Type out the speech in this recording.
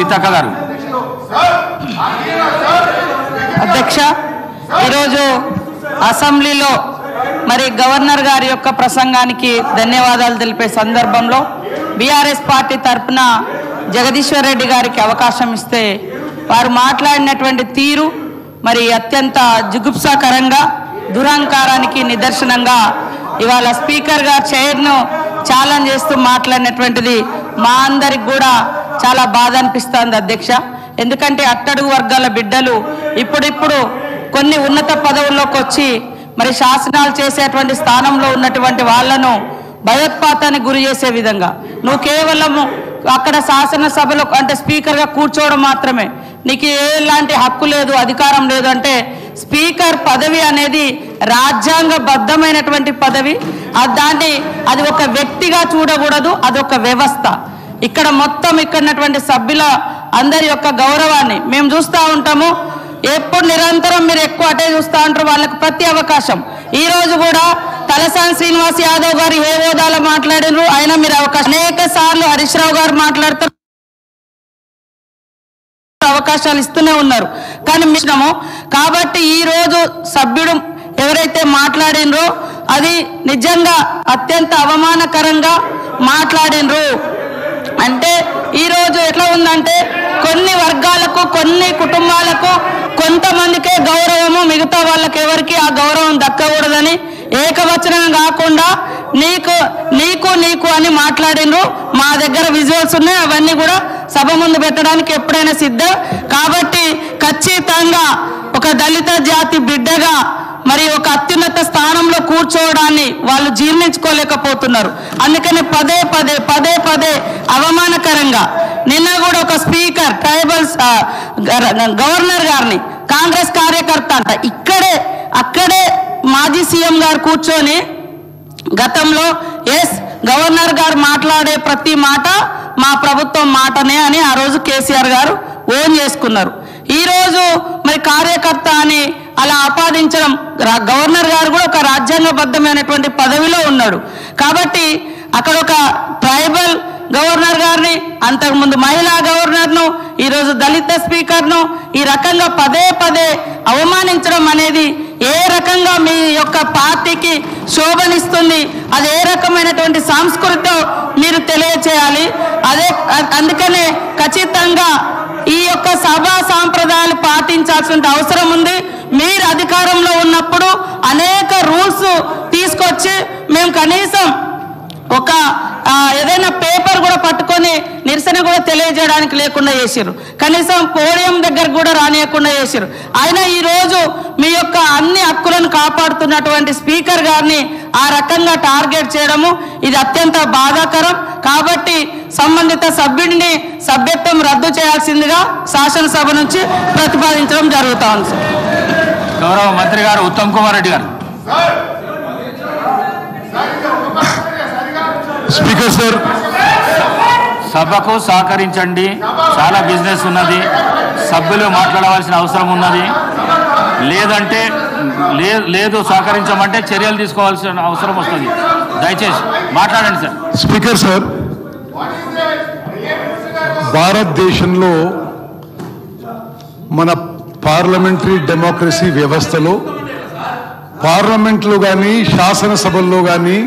సీతక్క గారు. అధ్యక్ష, ఈరోజు అసెంబ్లీలో మరి గవర్నర్ గారి యొక్క ప్రసంగానికి ధన్యవాదాలు తెలిపే సందర్భంలో బీఆర్ఎస్ పార్టీ తరఫున జగదీశ్వర్ రెడ్డి గారికి అవకాశం ఇస్తే వారు మాట్లాడినటువంటి తీరు మరి అత్యంత జుగుప్సాకరంగా దురహంకారానికి నిదర్శనంగా ఇవాళ స్పీకర్ గారు చైర్ను ఛాలెంజ్ చేస్తూ మాట్లాడినటువంటిది మా అందరికి కూడా చాలా బాధ అనిపిస్తుంది అధ్యక్ష. ఎందుకంటే అట్టడుగు వర్గాల బిడ్డలు ఇప్పుడిప్పుడు కొన్ని ఉన్నత పదవుల్లోకి వచ్చి మరి శాసనాలు చేసేటువంటి స్థానంలో ఉన్నటువంటి వాళ్లను భయోత్పాతానికి గురి చేసే విధంగా నువ్వు కేవలము అక్కడ శాసనసభలో అంటే స్పీకర్గా కూర్చోవడం మాత్రమే, నీకు ఎలాంటి హక్కు లేదు, అధికారం లేదు అంటే స్పీకర్ పదవి అనేది రాజ్యాంగబద్ధమైనటువంటి పదవి. అది ఒక వ్యక్తిగా చూడకూడదు, అది ఒక వ్యవస్థ. ఇక్కడ మొత్తం ఇక్కడున్నటువంటి సభ్యుల అందరి యొక్క గౌరవాన్ని మేము చూస్తూ ఉంటాము. ఎప్పుడు నిరంతరం మీరు ఎక్కువ అటే చూస్తూ ఉంటారు, వాళ్ళకి ప్రతి అవకాశం. ఈ రోజు కూడా తలసాని శ్రీనివాస్ యాదవ్ గారు ఏ హోదాలో మాట్లాడినారు, అయినా మీరు అవకాశం అనేక సార్లు హరీష్ రావు గారు మాట్లాడుతారు, అవకాశాలు ఇస్తూనే ఉన్నారు. కానీ మిశ్రమం కాబట్టి ఈ రోజు సభ్యుడు ఎవరైతే మాట్లాడినరో అది నిజంగా అత్యంత అవమానకరంగా మాట్లాడినరు. అంటే ఈరోజు ఎట్లా ఉందంటే కొన్ని వర్గాలకు కొన్ని కుటుంబాలకు కొంతమందికే గౌరవము, మిగతా వాళ్ళకి ఎవరికి ఆ గౌరవం దక్కకూడదని ఏకవచనం కాకుండా నీకు నీకు నీకు అని మాట్లాడినరు. మా దగ్గర విజువల్స్ ఉన్నాయి, అవన్నీ కూడా సభ ముందు పెట్టడానికి ఎప్పుడైనా సిద్ధం. కాబట్టి ఖచ్చితంగా ఒక దళిత జాతి బిడ్డగా మరి ఒక అత్యున్నత స్థానంలో కూర్చోవడాన్ని వాళ్ళు జీర్ణించుకోలేకపోతున్నారు. అందుకని పదే పదే పదే పదే అవమానకరంగా నిన్న కూడా ఒక స్పీకర్ ట్రైబల్స్ గవర్నర్ గారిని కాంగ్రెస్ కార్యకర్త అంట అక్కడే మాజీ సీఎం గారు కూర్చొని గతంలో గవర్నర్ గారు మాట్లాడే ప్రతి మాట మా ప్రభుత్వం మాటనే అని ఆ రోజు కేసీఆర్ గారు ఓన్ చేసుకున్నారు. ఈరోజు మరి కార్యకర్త అని అలా ఆపాదించడం, గవర్నర్ గారు కూడా ఒక రాజ్యాంగబద్ధమైనటువంటి పదవిలో ఉన్నాడు. కాబట్టి అక్కడ ఒక ట్రైబల్ గవర్నర్ గారిని, అంతకుముందు మహిళా గవర్నర్ను, ఈరోజు దళిత స్పీకర్ను ఈ రకంగా పదే పదే అవమానించడం అనేది ఏ రకంగా మీ యొక్క పార్టీకి శోభనిస్తుంది, అది ఏ రకమైనటువంటి సంస్కృతితో మీరు తెలియచేయాలి. అందుకనే ఖచ్చితంగా ఈ యొక్క సభా సాంప్రదాయాలు పాటించాల్సిన అవసరం ఉంది. మీరు అధికారంలో ఉన్నప్పుడు అనేక రూల్స్ తీసుకొచ్చి మేము కనీసం ఒక ఏదైనా పేపర్ కూడా పట్టుకొని నిరసన కూడా తెలియజేయడానికి లేకుండా చేశారు, కనీసం పోడియం దగ్గర కూడా రానియకుండా చేశారు. అయినా ఈరోజు మీ యొక్క అన్ని హక్కులను కాపాడుతున్నటువంటి స్పీకర్ గారిని ఆ రకంగా టార్గెట్ చేయడము ఇది అత్యంత బాధాకరం. కాబట్టి సంబంధిత సభ్యుడిని సభ్యత్వం రద్దు చేయాల్సిందిగా శాసనసభ నుంచి ప్రతిపాదించడం జరుగుతా ఉంది. గౌరవ మంత్రి గారు ఉత్తమ్ కుమార్ రెడ్డి గారు. స్పీకర్ సార్, సభకు సహకరించండి, చాలా బిజినెస్ ఉన్నది, సభ్యులు మాట్లాడవలసిన అవసరం ఉన్నది. లేదంటే లేదు సహకరించమంటే చర్యలు తీసుకోవాల్సిన అవసరం వస్తుంది. దయచేసి మాట్లాడండి సార్. స్పీకర్ సార్, భారతదేశంలో మన పార్లమెంటరీ డెమోక్రసీ వ్యవస్థలో పార్లమెంట్లో కానీ శాసనసభల్లో కానీ